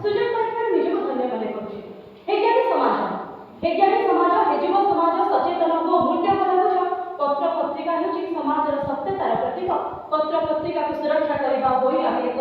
ସୁଯୋଗ ପାଇଥିବାରୁ ନିଜକୁ ଧନ୍ୟ ମନେ କରୁଛି। ହେଜ୍ଞାନୀ ସମାଜ ହେଯିବ ସମାଜ ସଚେତନ ଓ ମୂଲ୍ୟବୋଧ ବୁଝ। ପତ୍ର ପତ୍ରିକା ହେଉଛି ସମାଜର ସତ୍ୟତାର ପ୍ରତୀକ। ପତ୍ର ପତ୍ରିକାକୁ ସୁରକ୍ଷା କରିବା ହୋଇ ଆମେ ଏକ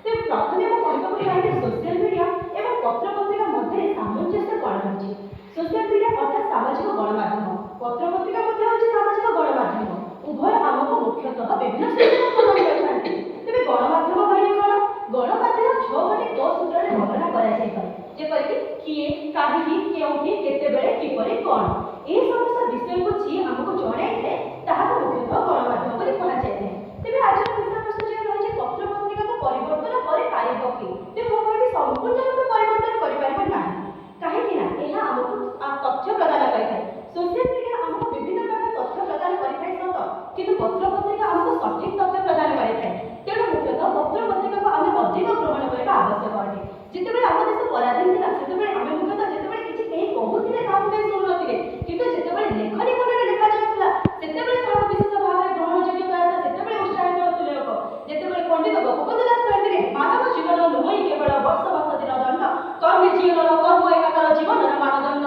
ତେଣୁ ପ୍ରଥମେ ମୁଁ କହିବାକୁ ଚାହିଁବି ସୋସିଆଲ ମିଡ଼ିଆ ଏବଂ ପତ୍ର ପତ୍ରିକା ମଧ୍ୟରେ ସାମଞ୍ଜସ୍ୟ କ'ଣ ରହିଛି। ସୋସିଆଲ ମିଡ଼ିଆ ଅର୍ଥାତ୍ ସାମାଜିକ ଗଣମାଧ୍ୟମ, ପତ୍ର ପତ୍ରିକା ମଧ୍ୟ ହେଉଛି ସାମାଜିକ ଗଣମାଧ୍ୟମ। ଉଭୟ ଆମକୁ ମୁଖ୍ୟତଃ ବିଭିନ୍ନ ସୂଚନା ପ୍ରଦାନ କରିଥାନ୍ତି। ତେବେ ଗଣମାଧ୍ୟମ କହିଲେ କ'ଣ? ଗଣମାଧ୍ୟମ 6ଟି କ ସୂତ୍ରରେ ବର୍ଣ୍ଣନା କରାଯାଇପାରେ, ଯେପରିକି କିଏ, କାହିଁକି, କେଉଁଠି, କେତେବେଳେ, କିପରି, କ'ଣ। ଏହି ସମସ୍ତ ବିଷୟକୁ ଯିଏ ଆମକୁ ଜଣାଇଥାଏ ତାହାକୁ ମୁଖ୍ୟତଃ ଗଣମାଧ୍ୟମ ବୋଲି କୁହାଯାଇଥାଏ। ତେବେ ଆଜିର ବିଷୟବସ୍ତୁ ଯେଉଁ ରହିଛି ପତ୍ର ପତ୍ରିକାକୁ ପରିବର୍ତ୍ତନ କରିପାରିବ କି? ତେବେ ମୁଁ କହିବି ସମ୍ପୂର୍ଣ୍ଣ ରୂପେ ପରିବର୍ତ୍ତନ କରିପାରିବ ନାହିଁ। କାହିଁକି ନା ଏହା ଆମକୁ ତଥ୍ୟ ପ୍ରଦାନ କରିଥାଏ। ସୋସିଆଲ ମିଡ଼ିଆ ଆମକୁ ବିଭିନ୍ନ ପ୍ରକାର ତଥ୍ୟ ପ୍ରଦାନ କରିଥାଏ ସତ, କିନ୍ତୁ ପତ୍ର ପତ୍ରିକା ଆମକୁ ସଠିକ ତଥ୍ୟ ପ୍ରଦାନ କରିଥାଏ। ତେଣୁ ମୁଖ୍ୟତଃ ପତ୍ର ପତ୍ରିକାକୁ ଆମେ ଅଧିକ ଗ୍ରହଣ କରିବା ଆବଶ୍ୟକ ଅଟେ। ଯେତେବେଳେ ଆମ ଦେଶ ପରାଧୀନ ଥିଲା ସେତେବେଳେ ଆମେ ମୁଖ୍ୟତଃ ଯେତେବେଳେ କିଛି କେହି କହୁଥିଲେ ତାହାକୁ କେହି ଶୁଣୁନଥିଲେ, କିନ୍ତୁ ଯେତେବେଳେ ଲେଖନୀ ପତ୍ରରେ ଲେଖାଯାଉଥିଲା ସେତେବେଳେ ତାହାକୁ ବିଶେଷ ଭାବରେ ଗ୍ରହଣଯୋଗ୍ୟ କରାଯାଉଥିଲା। ସେତେବେଳେ ଉତ୍ସାହିତ ହେଉଥିଲେ ଲୋକ। ଯେତେବେଳେ ପଣ୍ଡିତ ଗୋପବନ୍ଧୁ ଦାସ କହିଥିଲେ ମାନବ ଜୀବନ ନୁହେଁ କେବଳ ବର୍ଷ ବର୍ଷ ଦିନ ଦଣ୍ଡ, କର୍ମୀ ଜୀବନର କର୍ମ ଏକାକାର ଜୀବନର ମାନଦଣ୍ଡ।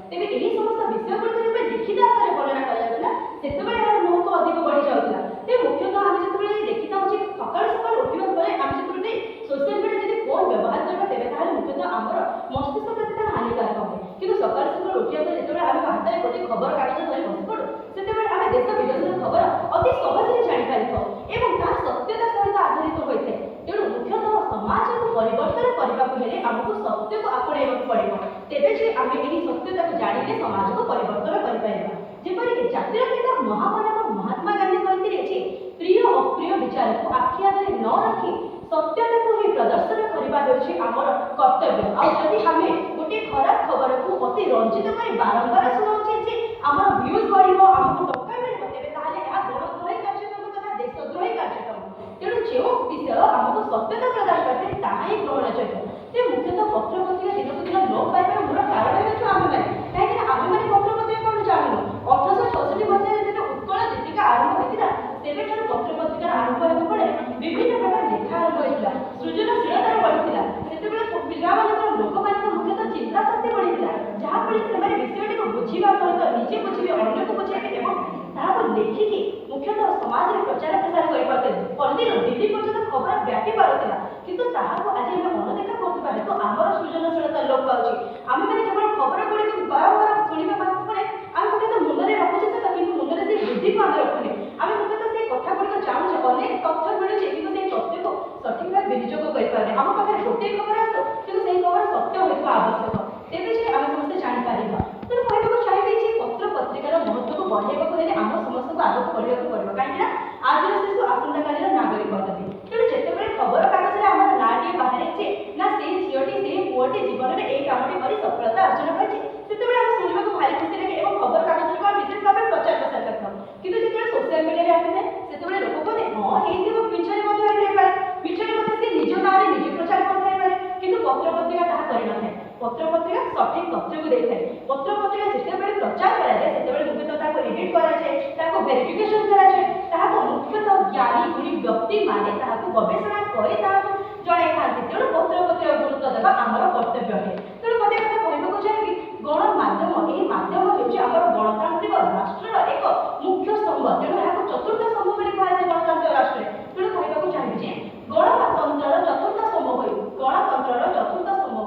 ତେବେ ଏହି ସମସ୍ତ ବିଷୟଗୁଡ଼ିକ ଯେତେବେଳେ ଲିଖିତ ଆକାରରେ ବର୍ଣ୍ଣନା କରାଯାଉଥିଲା ସେତେବେଳେ ଏହାର ମହତ୍ତ୍ୱ ଅଧିକ ବଢ଼ିଯାଉଥିଲା। ତେବେ ମୁଖ୍ୟତଃ ଆମେ ଯେତେବେଳେ ଦେଖିଥାଉ ଯେ ସକାଳୁ ସକାଳୁ ଉଠିବା ପରେ ଆମେ ଯେତେବେଳେ ସୋସିଆଲ ମିଡ଼ିଆ ଯଦି ଫୋନ୍ ବ୍ୟବହାର କରିବା ତେବେ ତାହେଲେ ମୁଖ୍ୟତଃ ଆମର ମସ୍ତିଷ୍କ ପ୍ରତି ତାହା ହାନିକାରକ ଅଟେ। କିନ୍ତୁ ସକାଳୁ ସକାଳୁ ଉଠିବା ପରେ ଯେତେବେଳେ ଆମେ ହାତରେ ଗୋଟିଏ ଖବରକାଗଜ ଧରି ବସିପଡ଼ୁ ସେତେବେଳେ ଆମେ ଦେଶ ବିଦେଶର ଖବର ଅତି ସହଜରେ ଜାଣିପାରିଥାଉ ଏବଂ ତାହା ସତ୍ୟତା ସହିତ ଆଧାରିତ ହୋଇଥାଏ। ତେଣୁ ମୁଖ୍ୟତଃ ସମାଜକୁ ପରିବର୍ତ୍ତନ କରିବାକୁ ହେଲେ ଆମକୁ ସତ୍ୟକୁ ଆପଣେଇବାକୁ ପଡ଼ିବ। ତେବେ ଯେ ଆମେ ଏହି ସତ୍ୟତାକୁ ଜାଣିଲେ ସମାଜକୁ ପରିବର୍ତ୍ତନ କରିପାରିବା। ଯେପରିକି ଜାତିର ପିତା ମହାମାନବ ମହାତ୍ମା ଗାନ୍ଧୀ କହିଥିଲେ ଯେ ପ୍ରିୟ ଅପ୍ରିୟ ବିଚାରକୁ ଆଖି ଆଗରେ ନ ରଖି ସତ୍ୟତାକୁ ହିଁ ପ୍ରଦର୍ଶନ କରିବା ହେଉଛି ଆମର କର୍ତ୍ତବ୍ୟ। ଆଉ ଯଦି ଆମେ ଗୋଟିଏ ଖରାପ ଖବରକୁ ଅତି ରଞ୍ଜିତ କରି ବାରମ୍ବାର ଶୁଣାଉଛେ ଯେ ଆମର ଭ୍ୟୁଜ୍ ବଢ଼ିବ, ଆମକୁ ଟଙ୍କା ମିଳିବ, ତେବେ ତାହେଲେ ଏହା ଗଣଦ୍ରୋହୀ କାର୍ଯ୍ୟକ୍ରମ ତଥା ଦେଶଦ୍ରୋହୀ କାର୍ଯ୍ୟକ୍ରମ। ତେଣୁ ଯେଉଁ ବିଷୟ ଆମକୁ ସତ୍ୟତା ପ୍ରଦାନ କରିଥାଏ ତାହା ହିଁ ଗ୍ରହଣଯୋଗ୍ୟ। ତେଣୁ ମୁଖ୍ୟତଃ ପତ୍ର ପତ୍ରିକା ଦିନକୁ ଦିନ ଲୋପ ପାଇବାର ମୂଳ କାରଣ ହେଉଛୁ ଆମେମାନେ। କାହିଁକିନା ଆମେମାନେ ପତ୍ର ପତ୍ରିକା କ'ଣ ଜାଣିନୁ। 1866 ମସିହାରେ ଯେବେ ଉତ୍କଳ ଦୀପିକା ଆରମ୍ଭ ହୋଇଥିଲା ସେବେଠାରୁ ପତ୍ର ପତ୍ରିକାର ଆରମ୍ଭ ହେବା ଫଳରେ ବିଭିନ୍ନ ପ୍ରକାର ଲେଖା ଆରମ୍ଭ ହୋଇଥିଲା, ସୃଜନଶୀଳତାର ବଢ଼ିଥିଲା। ସେତେବେଳେ ପିଲାମାନଙ୍କର ଲୋକମାନଙ୍କ ମୁଖ୍ୟତଃ ଚିନ୍ତା ଶକ୍ତି ବଢ଼ିଥିଲା, ଯାହାଫଳରେ ସେମାନେ ବିଷୟଟିକୁ ବୁଝିବା ସହିତ ନିଜେ ବୁଝିବେ, ଅନ୍ୟକୁ ବୁଝାଇବେ ଏବଂ ତାହାକୁ ଲେଖିକି ମୁଖ୍ୟତଃ ସମାଜରେ ପ୍ରଚାର ପ୍ରସାର କରିପାରୁଥିଲେ। ପଲ୍ଲୀରୁ ଦିଲ୍ଲୀ ପର୍ଯ୍ୟନ୍ତ ଖବର ବ୍ୟାପି ପାରୁଥିଲା। କିନ୍ତୁ ତାହାକୁ ଆଜି ଆମେ ଅଣଦେଖା କରୁଥିବା ହେତୁ ଆମର ସୃଜନଶୀଳତା ଲୋପ ପାଉଛି। ଆମେମାନେ କେବଳ ଖବର ଗୁଡ଼ିକୁ ବାରମ୍ବାର ଶୁଣିବା ମାତ୍ରେ ଆମେ ମୁଖ୍ୟତଃ ମୁଣ୍ଡରେ ରଖୁଛେ ସତ, କିନ୍ତୁ ମୁଣ୍ଡରେ ସେଇ ବୁଦ୍ଧିକୁ ଆମେ ରଖୁନେ। ଆମେ ମୁଖ୍ୟତଃ ସେଇ କଥା ଗୁଡ଼ିକ ଜାଣୁଛେ, ଅନେକ ତଥ୍ୟ ମିଳୁଛି କିନ୍ତୁ ସେଇ ତଥ୍ୟକୁ ସଠିକ ଭାବେ ବିନିଯୋଗ କରିପାରୁନେ। ଆମ ପାଖରେ ଗୋଟିଏ ଖବର ଆସୁ କିନ୍ତୁ ସେଇ ଖବର ସତ୍ୟ ହୋଇଥିବା ଆବଶ୍ୟକ, ତେବେ ଯେ ଆମେ ସମସ୍ତେ ଜାଣିପାରିବା। ତେଣୁ କହିବାକୁ ଚାହିଁବି ଯେ ପତ୍ର ପତ୍ରିକାର ମହତ୍ତ୍ୱକୁ ବଢ଼ାଇବାକୁ ହେଲେ ଆମ ସମସ୍ତଙ୍କୁ ଆଗକୁ ବଢ଼ିବାକୁ ପଡ଼ିବ। କାହିଁକିନା ଆଜିର ଶିଶୁ ଆସନ୍ତାକାଲିର ନାଗରିକ ଅଟନ୍ତି। ତେଣୁ ଯେତେବେଳେ ଖବର କାଗଜରେ ଆମର ନାଁଟିଏ ବାହାରିଛି ନା ସେଇ ଝିଅଟି ସେଇ ପୁଅଟି ଜୀବନରେ ଏଇ କାମଟି କରି ସଫଳତା ଅର୍ଜନ କରିଛି, ସେତେବେଳେ ଆମେ ଶୁଣିବାକୁ ଭାରି ଖୁସି ଲାଗେ ଏବଂ ଖବର କାଗଜକୁ ଆମେ ବିଶେଷ ଭାବେ ପ୍ରଚାର ପ୍ରସାର କରିଥାଉ। କିନ୍ତୁ ଯେତେବେଳେ ସୋସିଆଲ ମିଡ଼ିଆରେ ଆସିଥାଏ ସେତେବେଳେ ଲୋକ କହନ୍ତି ହଁ ହେଇଥିବ, ମିଛରେ ମଧ୍ୟ ହେଇଥାଇପାରେ, ମିଛରେ ମଧ୍ୟ ସେ ନିଜ ନାଁରେ ନିଜେ ପ୍ରଚାର କରିଥାଇପାରେ। କିନ୍ତୁ ପତ୍ର ପତ୍ରିକା ତାହା କରିନଥାଏ। ପତ୍ର ପତ୍ରିକା ସଠିକ ତଥ୍ୟକୁ ଦେଇଥାଏ। ପତ୍ର ପତ୍ରିକା ଯେତେବେଳେ ପ୍ରଚାର କରାଯାଏ ସେତେବେଳେ ମୁଖ୍ୟତଃ ତାହାକୁ ଏଡିଟ୍ କରାଯାଏ, ତାହାକୁ ଭେରିଫିକେସନ କରାଯାଏ, ତାହାକୁ ମୁଖ୍ୟତଃ ଜ୍ଞାନୀ ଗୁଣୀ ବ୍ୟକ୍ତିମାନେ ତାହାକୁ ଗବେଷଣା କରି ତାହାକୁ ଜଣାଇଥାନ୍ତି। ତେଣୁ ପତ୍ର ପତ୍ରିକା ଗୁରୁତ୍ୱ ଦେବା ଆମର କର୍ତ୍ତବ୍ୟ ଅଟେ। ତେଣୁ ଗୋଟେ କଥା କହିବାକୁ ଚାହିଁବି, ଗଣମାଧ୍ୟମ ଏହି ମାଧ୍ୟମ ହେଉଛି ଆମର ଗଣତାନ୍ତ୍ରିକ ରାଷ୍ଟ୍ରର ଏକ ମୁଖ୍ୟ ସ୍ତମ୍ଭ। ତେଣୁ ଏହାକୁ ଚତୁର୍ଥ ସ୍ତମ୍ଭ ବୋଲି କୁହାଯାଏ ଗଣତାନ୍ତ୍ରିକ ରାଷ୍ଟ୍ରରେ। ତେଣୁ କହିବାକୁ ଚାହିଁବି ଯେ ଗଣତନ୍ତ୍ରର ଚତୁର୍ଥ ସ୍ତମ୍ଭ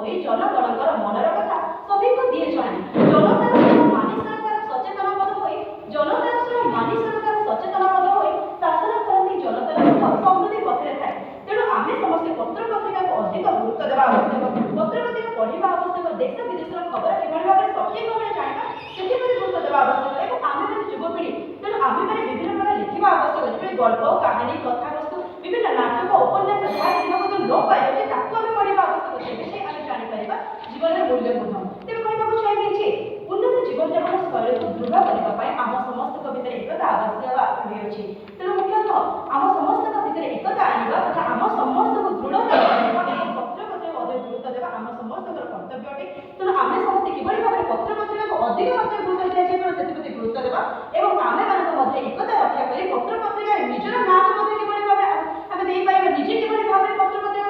ହୋଇ ଜନଗଣଙ୍କର ମନର କଥା ସଭିଙ୍କୁ ଦିଏ ଜଣାଇ। ଜନତାର ମାନି ସରକାର ସଚେତନବଦ୍ଧ ହୋଇ ଶାସନ କରନ୍ତି, ଜନତାର ସମୃଦ୍ଧି ପଥରେ ଥାଏ। ତେଣୁ ଆମେ ସମସ୍ତେ ପତ୍ର ପତ୍ରିକାକୁ ଅଧିକ ଗୁରୁତ୍ୱ ଦେବା ଆବଶ୍ୟକ। ପତ୍ର ପତ୍ରିକା ପଢ଼ିବା ଆବଶ୍ୟକ। ଦେଶ ବିଦେଶର ଖବର କିଭଳି ଭାବରେ ସଠିକ ଭାବରେ ଜାଣିବା ସେଥିପ୍ରତି ଗୁରୁତ୍ୱ ଦେବା ଆବଶ୍ୟକ। ଏବଂ ଆମେମାନେ ଯୁବପିଢ଼ି, ତେଣୁ ଆମେମାନେ ବିଭିନ୍ନ ପ୍ରକାର ଲେଖିବା ଆବଶ୍ୟକ। ଯେପରି ଗଳ୍ପ, କାହାଣୀ, କଥାବସ୍ତୁ, ବିଭିନ୍ନ ନାଟକ, ଉପନ୍ୟାସ ଯାହା ଦିନକୁ ଦିନ ଲୋପ ପାଇଯାଉଛି ତାକୁ ଆମେ ପଢ଼ିବା ଆବଶ୍ୟକ। ତେବେ ଯେ ଆମେ ଜାଣିପାରିବା ଜୀବନର ମୂଲ୍ୟବୋଧ। ତେବେ କହିବାକୁ ଚାହିଁବି ଯେ ଉନ୍ନତ ଜୀବନଯାପନ ଶୈଳୀକୁ ଦୃଢ଼ କରିବା ପାଇଁ ଆମ ସମସ୍ତଙ୍କ ଭିତରେ ଏକତା ଆବଶ୍ୟକ ରହିଅଛି। ତେଣୁ ମୁଖ୍ୟତଃ ଆମ ସମସ୍ତଙ୍କ ଭିତରେ ଏକତା ଆଣିବା ତଥା ଆମ ସମସ୍ତଙ୍କୁ ଦୃଢ଼ତା ବଢ଼ାଇବା ଏବଂ ପତ୍ର ପତ୍ରିକାକୁ ଅଧିକ ଗୁରୁତ୍ୱ ଦେବା ଆମ ସମସ୍ତଙ୍କର କର୍ତ୍ତବ୍ୟ ଅଟେ। ତେଣୁ ଆମେ ସମସ୍ତେ କିଭଳି ଭାବରେ ପତ୍ର ପତ୍ରିକାକୁ ଅଧିକ ମାତ୍ରାରେ ଗୁରୁତ୍ୱ ଦିଆଯାଇପାରିବ ସେଥିପ୍ରତି ଗୁରୁତ୍ୱ ଦେବା ଏବଂ ଆମେମାନଙ୍କ ମଧ୍ୟରେ ଏକତା ରକ୍ଷା କରି ପତ୍ର ପତ୍ରିକାରେ ନିଜର ନାଁକୁ ମଧ୍ୟ କିଭଳି ଭାବରେ ଆମେ ଦେଇପାରିବା, ନିଜେ କିଭଳି ଭାବରେ ପତ୍ର ପତ୍ରିକା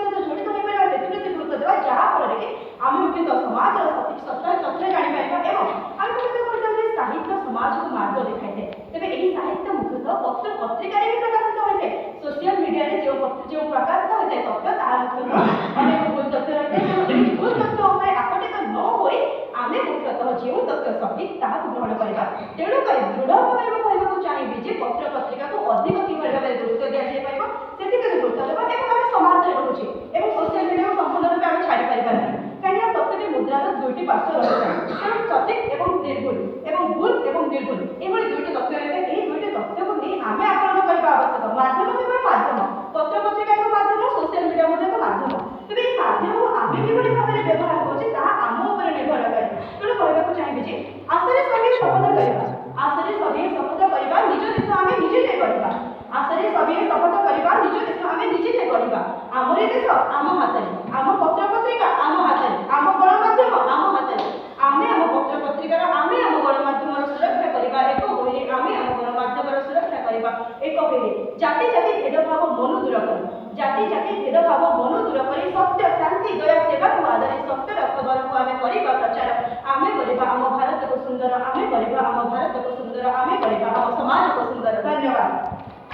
ପତ୍ରିକାରେ ହିଁ ପ୍ରକାଶିତ ହୋଇଥାଏ। ସୋସିଆଲ ମିଡ଼ିଆରେ ଯେଉଁ ପ୍ରକାଶିତ ହୋଇଥାଏ ତଥ୍ୟ ତାହା ମୁଖ୍ୟତଃ ଅନେକ ଭୁଲ ତଥ୍ୟ ରହିଥାଏ। ତେଣୁ ଏହି ଭୁଲ ତଥ୍ୟ ଉପରେ ଆକଟିତ ନ ହୋଇ ଆମେ ମୁଖ୍ୟତଃ ଯେଉଁ ତଥ୍ୟ ସଠିକ୍ ତାହାକୁ ଗ୍ରହଣ କରିବା। ତେଣୁକରି ଦୃଢ଼ ଭାବରେ ମୁଁ କହିବାକୁ ଚାହିଁବି ଯେ ପତ୍ର ପତ୍ରିକାକୁ ଅଧିକ କିଭଳି ଭାବରେ ଗୁରୁତ୍ୱ ଦିଆଯାଇପାରିବ ସେଥିପ୍ରତି ଗୁରୁତ୍ୱ ଦେବା ଏବଂ ଆମେ ସମାଜରେ ରହୁଛେ ଏବଂ ସୋସିଆଲ ମିଡ଼ିଆକୁ ସମ୍ପୂର୍ଣ୍ଣ ରୂପେ ଆମେ ଛାଡ଼ିପାରିବା ନାହିଁ। କାହିଁକିନା ପ୍ରତ୍ୟେକ ମୁଦ୍ରାର ଦୁଇଟି ପାର୍ଶ୍ୱ ରହିଥାଏ। ତେଣୁ ସଠିକ୍ ଏବଂ ନିର୍ଭୁଲ ଏବଂ ଭୁଲ ଏବଂ ନିର୍ଭୁଲ ଏଭଳି ଦୁଇଟି ତଥ୍ୟ ରହିଥାଏ। ଏହି ଦୁଇଟି ତଥ୍ୟକୁ ନେଇ ଆମେ ଆକଳନ କରିବା ଆବଶ୍ୟକ। ମାଧ୍ୟମ କେବଳ ମାଧ୍ୟମ, ପତ୍ର ପତ୍ରିକା ଏକ ମାଧ୍ୟମ, ସୋସିଆଲ ମିଡ଼ିଆ ମଧ୍ୟ ଏକ ମାଧ୍ୟମ। ତେବେ ଏହି ମାଧ୍ୟମକୁ ଆମେ କିଭଳି ଭାବରେ ବ୍ୟବହାର କରୁଛେ ତାହା ଆମ ଉପରେ ନିର୍ଭର କରେ। ତେଣୁ କହିବାକୁ ଚାହିଁବି ଯେ ଆଶରେ ସଭିଏ ଶପଥ କରିବା, ଆଶରେ ସଭିଏ ଶପଥ କରିବା, ନିଜ ଦେଶ ଆମେ ନିଜେ କରିବା। ଆଶରେ ସଭିଏ ଶପଥ କରିବା, ନିଜ ଦେଶ ଆମେ ନିଜେ କରିବା। ଆମରି ଦେଶ ଆମ ହାତରେ, ଆମ ପତ୍ର ପତ୍ରିକା ଆମ ହାତରେ, ଆମ ଗଣମାଧ୍ୟମ ଆମ ହାତରେ। ଆମେ ଆମ ପତ୍ର ପତ୍ରିକାର, ଆମେ ଆମ ଗଣମାଧ୍ୟମର ସୁରକ୍ଷା କରିବା ଏକ ହୋଇ, ଆମେ ଆମ ଗଣମାଧ୍ୟମର ସୁରକ୍ଷା କରିବା ଏକ ହୋଇ। ଜାତି ଜାତି ଭେଦଭାବ ମନ ଦୂର କରି, ଜାତି ଜାତି ଭେଦଭାବ ମନ ଦୂର କରି ସତ୍ୟ ଶାନ୍ତି ଦୟା ସେବାକୁ ଆଦରି ସତ୍ୟର ଖବରକୁ ଆମେ କରିବା ପ୍ରଚାର। ଆମେ କରିବା ଆମ ଭାରତକୁ ସୁନ୍ଦର, ଆମେ କରିବା ଆମ ଭାରତକୁ ସୁନ୍ଦର, ଆମେ କରିବା ଆମ ସମାଜକୁ ସୁନ୍ଦର। ଧନ୍ୟବାଦ।